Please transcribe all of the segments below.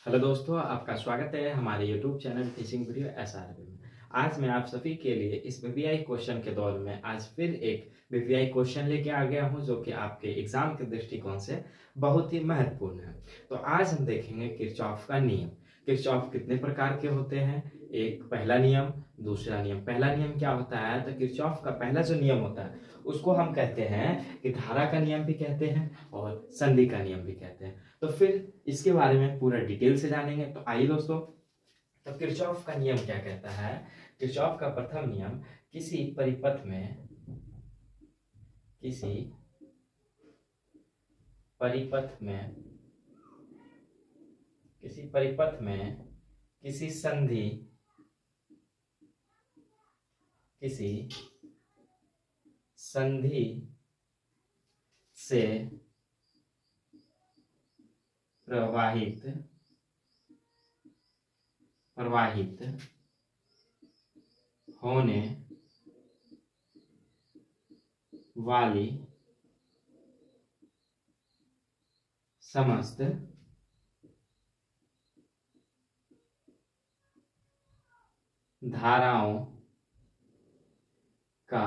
Hello दोस्तों, आपका स्वागत है हमारे YouTube channel teaching video SRB में। आज मैं आप सभी के लिए इस वीवीआई क्वेश्चन के दौर में आज फिर एक वीवीआई क्वेश्चन लेके आ गया हूं, जो कि आपके एग्जाम के दृष्टिकोण से बहुत ही महत्वपूर्ण है। तो आज हम देखेंगे किरचॉफ का नियम। किरचॉफ कितने प्रकार के होते हैं, एक पहला नियम, दूसरा नियम। पहला नियम क्या होता है, तो किरचॉफ का पहला जो नियम होता है उसको हम कहते हैं कि धारा का नियम भी कहते हैं और संधि का नियम भी कहते हैं। तो फिर इसके बारे में पूरा डिटेल से जानेंगे। तो आइए दोस्तों, तो किरचॉफ का नियम क्या कहता है। किरचॉफ का प्रथम नियम, किसी परिपथ में किसी संधि से प्रवाहित होने वाली समस्त धाराओं का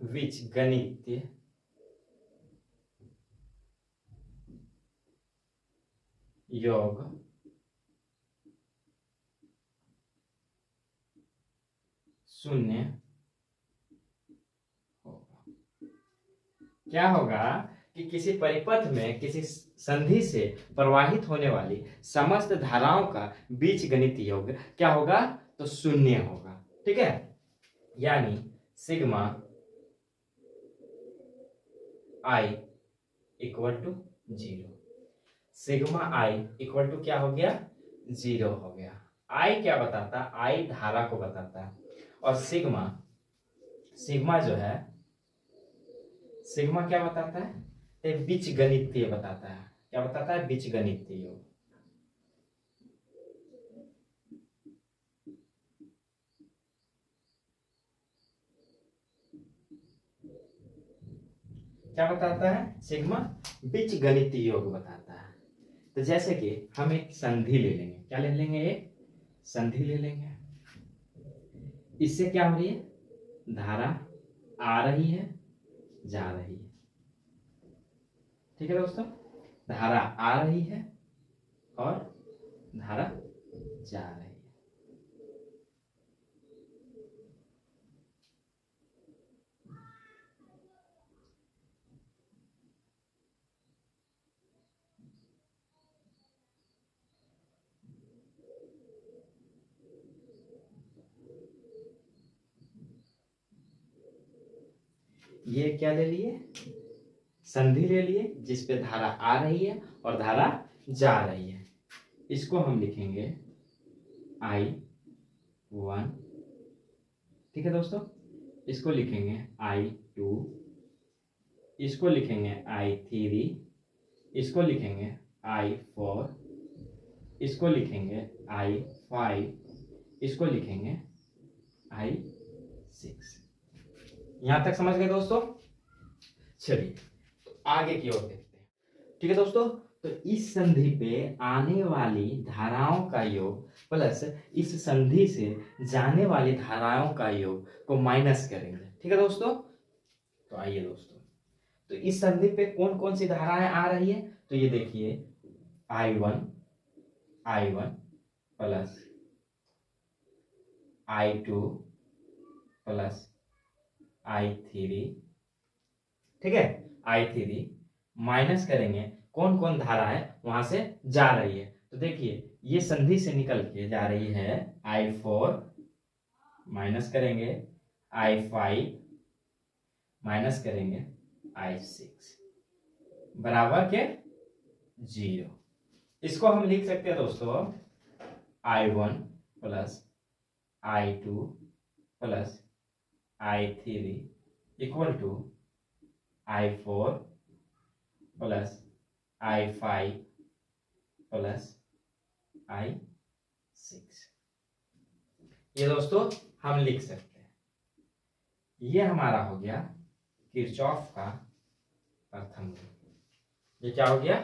बीजगणितीय योग शून्य होगा। क्या होगा कि किसी परिपथ में किसी संधि से प्रवाहित होने वाली समस्त धाराओं का बीजगणितीय योग क्या होगा, तो शून्य होगा। ठीक है, यानी sigma I equal to 0। Sigma I equal to क्या हो गया, 0 हो गया। आई क्या बताता, आई धारा को बताता है। और सिग्मा जो है, सिग्मा क्या बताता है, ये बीजगणितीय बताता है। क्या बताता है, बीजगणितीय योग। क्या बताता है, सिग्मा बीजगणितीय योग बताता है। तो जैसे कि हम एक संधि ले लेंगे, क्या ले लेंगे, एक संधि ले लेंगे। इससे क्या हो रही है, धारा आ रही है, जा रही है। ठीक है दोस्तों, धारा आ रही है और धारा जा रही है। ये क्या ले लिए, संधि ले लिए जिसपे धारा आ रही है और धारा जा रही है। इसको हम लिखेंगे I1। ठीक है दोस्तों, इसको लिखेंगे I2, इसको लिखेंगे I3, इसको लिखेंगे I4, इसको लिखेंगे I5, इसको लिखेंगे I6। यहां तक समझ गए दोस्तों। चलिए तो आगे की ओर देखते हैं। ठीक है दोस्तों, तो इस संधि पे आने वाली धाराओं का योग प्लस इस संधि से जाने वाली धाराओं का योग को माइनस करेंगे। ठीक है दोस्तों, तो आइए दोस्तों, तो इस संधि पे कौन कौन सी धाराएं आ रही है, तो ये देखिए I1 plus I2 plus I3। ठीक है, I3 माइनस करेंगे कौन कौन धारा है वहां से जा रही है। तो देखिए ये संधि से निकल के जा रही है I4, माइनस करेंगे I5, माइनस करेंगे I6 बराबर के 0। इसको हम लिख सकते हैं दोस्तों I1 plus I2 plus I3 equal to I4 plus I5 plus I6। ये दोस्तों हम लिख सकते हैं। ये हमारा हो गया किरचॉफ का प्रथम रूल। ये क्या हो गया?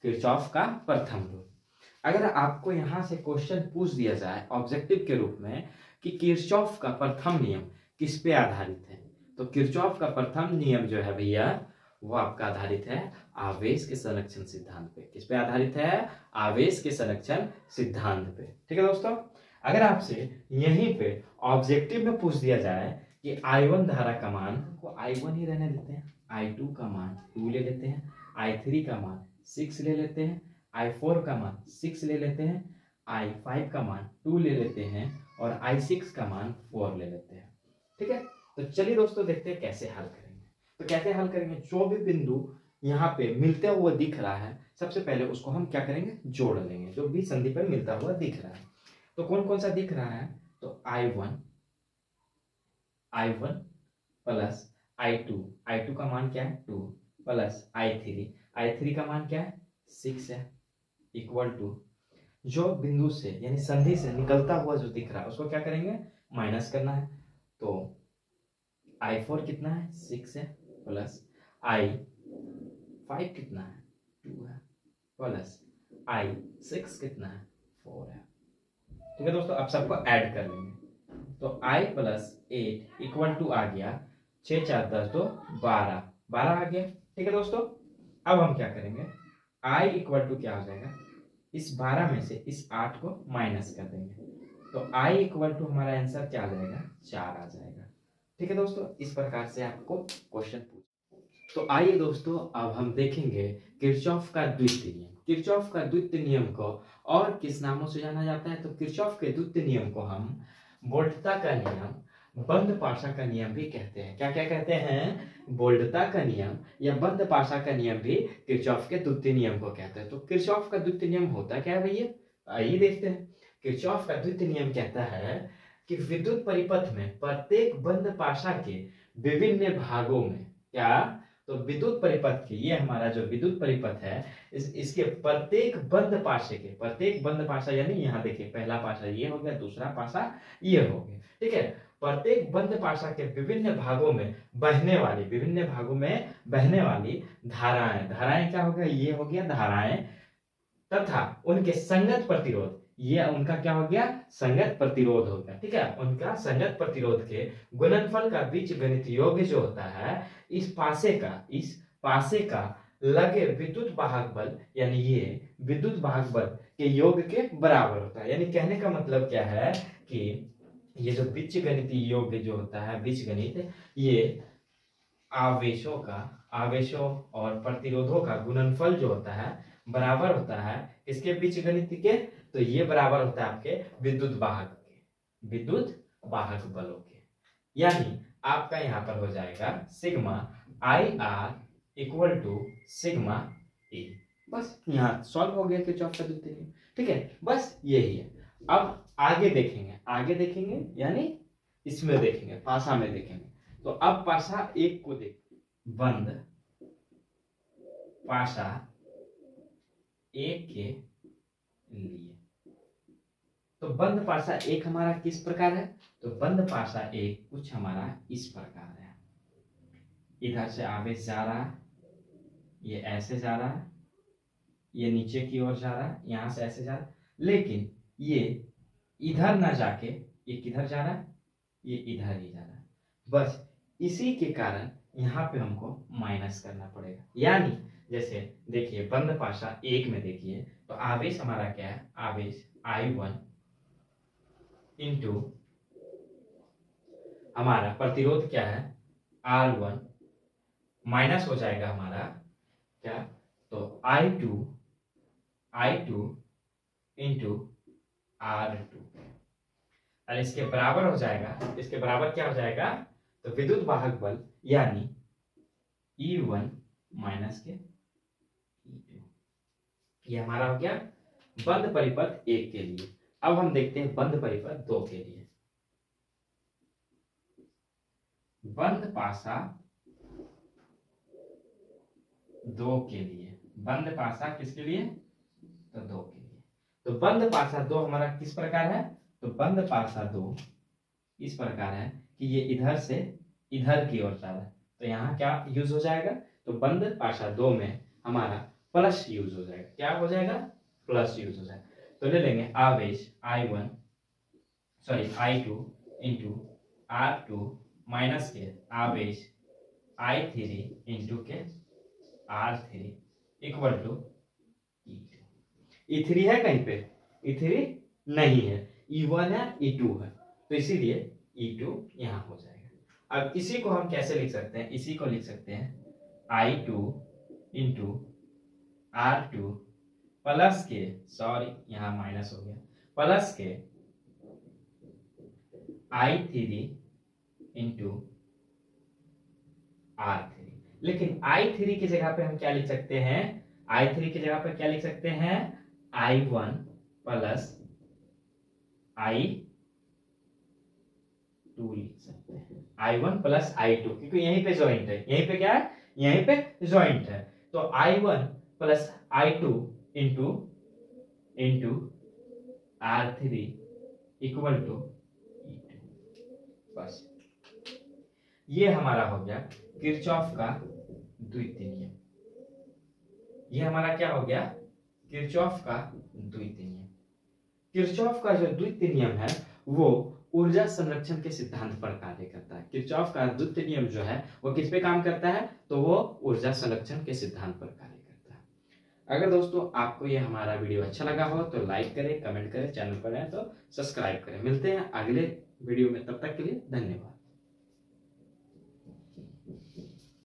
किरचॉफ का प्रथम रूल। अगर आपको यहां से क्वेश्चन पूछ दिया जाए ऑब्जेक्टिव के रूप में कि किरचॉफ का प्रथम नियम किस पे आधारित है, तो किरचॉफ का प्रथम नियम जो है भैया वो आपका आधारित है आवेश के संरक्षण सिद्धांत पे। किस पे आधारित है? आवेश के संरक्षण सिद्धांत पे। ठीक है दोस्तों, अगर आपसे यहीं पे ऑब्जेक्टिव में पूछ दिया जाए कि I1 धारा का मान को I1 ही रहने देते हैं, I2 का मान 2 ले लेते हैं, I3 का मान 6 ले लेते हैं, I4 का मान 6 ले लेते हैं, I5 का मान 2 ले लेते हैं और I6 का मान 4 ले लेते हैं। ठीक है, तो चलिए दोस्तों देखते हैं कैसे हल करेंगे। तो कैसे हल करेंगे? जो भी बिंदु यहाँ पे मिलते हुए दिख रहा है सबसे पहले उसको हम क्या करेंगे? जोड़ लेंगे। जो भी संधि पर मिलता हुआ दिख रहा है, तो कौन कौन सा दिख रहा है? तो I1 प्लस I2 का मान क्या है? 2 प्लस I3 का मान क्या है? 6 है, इक्वल टू जो बिंदु से यानी संधि से निकलता हुआ जो दिख रहा है उसको क्या करेंगे? माइनस करना है। तो I4 कितना है? 6 है, प्लस I5 कितना है? 2 है, प्लस I6 कितना है? 4 है। ठीक है दोस्तों, अब सबको ऐड कर लेंगे। तो I प्लस 8 इक्वल टू आ गया 6 4 10 2 12 आ गया। ठीक है दोस्तों, अब हम क्या करेंगे? I इक्वल टू क्या हो जाएगा? इस 12 में से इस 8 को माइनस कर देंगे, तो I इक्वल टू हमारा आंसर क्या आ जाएगा? 4 आ जाएगा। ठीक है दोस्तों, इस प्रकार से आपको क्वेश्चन पूछ। तो आइए दोस्तों अब हम देखेंगे किरचॉफ का द्वितीय नियम। किरचॉफ का द्वितीय नियम को और किस नामों से जाना जाता है? तो किरचॉफ के द्वितीय नियम को हम बोल्टता का नियम, बंद पाशा का नियम भी कहते हैं। क्या क्या कहते हैं? बोल्टता का नियम या बंद पाशा का नियम भी किरचॉफ के द्वितीय नियम को कहते हैं। तो किरचॉफ का द्वितीय नियम होता क्या है भैया? आइए देखते हैं। किरचॉफ का द्वितीय नियम कहता है कि विद्युत परिपथ में प्रत्येक बंद पाशा के विभिन्न भागों में क्या? तो विद्युत परिपथ के, ये हमारा जो विद्युत परिपथ है इसके प्रत्येक बंद पाशा यानी यहाँ देखिए पहला पाशा ये हो गया, दूसरा पाशा ये हो गया। ठीक है, प्रत्येक बंद पाशा के विभिन्न भागों में बहने वाली धाराएं क्या हो गया? ये हो गया धाराएं, तथा उनके संगत प्रतिरोध, ये उनका क्या हो गया? संगत प्रतिरोध हो गया। ठीक है, उनका संगत प्रतिरोध के गुणनफल का बीजगणित योग जो होता है इस पासे का लगे विद्युत वाहक बल, यानी ये विद्युत वाहक बल के योग के बराबर होता है। यानी कहने का मतलब क्या है कि ये जो बीजगणितीय योग जो होता है, बीजगणित, ये आवेशों और प्रतिरोधों का गुणनफल जो होता है बराबर होता है इसके बीजगणित के। तो ये बराबर होता है आपके विद्युत वाहक बलों के। यानी आपका यहाँ पर हो जाएगा sigma IR equal to sigma E। बस यहाँ सॉल्व हो गया किरचॉफ का द्वितीय नियम। ठीक है, बस यही है। अब आगे देखेंगे यानी इसमें देखेंगे, पासा में देखेंगे। तो अब पासा एक को देख, बंद पासा एक के लिए। तो बंद पासा एक हमारा किस प्रकार है? तो बंद पासा एक कुछ हमारा इस प्रकार है। इधर से आवेश जा रहा है, ये ऐसे जा रहा है, ये नीचे की ओर जा रहा है, यहां से ऐसे जा रहा है, लेकिन ये इधर ना जाके ये किधर जा रहा है? ये इधर ही जा रहा है। बस इसी के कारण यहाँ पे हमको माइनस करना पड़ेगा। यानी जैसे देखिए बंद पाशा एक में देखिए तो आवेश हमारा क्या है? आवेश I1 इंटू हमारा प्रतिरोध क्या है? R1 माइनस हो जाएगा हमारा क्या? तो I2 इंटू R2 और इसके बराबर हो जाएगा, इसके बराबर क्या हो जाएगा? तो विद्युत वाहक बल यानी E1 माइनस के E2। ये हमारा हो गया बंद परिपथ एक के लिए। अब हम देखते हैं बंद परिपथ दो के लिए। बंद पासा दो के लिए, बंद पासा किसके लिए? तो दो के लिए। तो बंद पासा दो हमारा किस प्रकार है? तो बंद पासा दो इस प्रकार है कि ये इधर से इधर की ओर जा रहा है, तो यहाँ क्या यूज हो जाएगा, तो बंद भाषा 2 में हमारा प्लस यूज हो जाएगा। क्या हो जाएगा, प्लस यूज हो जाएगा। तो ले लेंगे आवेश I2 इंटू R2 माइनस के आवेश I3 इंटू के R3 equal to E2। E3 है कहीं पे, E3 नहीं है, E1 है, E2 है, तो इसीलिए E2 यहाँ हो जाएगा। अब इसी को हम कैसे लिख सकते हैं, इसी को लिख सकते हैं I2 इंटू R2 प्लस के, सॉरी यहाँ माइनस हो गया, प्लस के I3 इंटू R3। लेकिन I3 की जगह पे हम क्या लिख सकते हैं, I3 की जगह पे क्या लिख सकते हैं, I1 प्लस I2 लिख सकते हैं, I1 प्लस I2, क्योंकि यहीं पे जॉइंट है, यहीं पे क्या है, यहीं पे जॉइंट है। तो I1 plus I2 into R3 equal to E2। बस ये हमारा हो गया किरचॉफ का द्वितीय नियम। ये हमारा क्या हो गया, किरचॉफ का द्वितीय नियम। किरचॉफ का जो द्वितीय नियम है वो ऊर्जा संरक्षण के सिद्धांत पर कार्य करता है। किरचॉफ का द्वितीय नियम जो है वो किस पे काम करता है, तो वो ऊर्जा संरक्षण के सिद्धांत पर कार्य करता है। अगर दोस्तों आपको ये हमारा वीडियो अच्छा लगा हो तो लाइक करें, कमेंट करें, चैनल पर आए तो सब्सक्राइब करें। मिलते हैं अगले वीडियो में, तब तक के लिए धन्यवाद।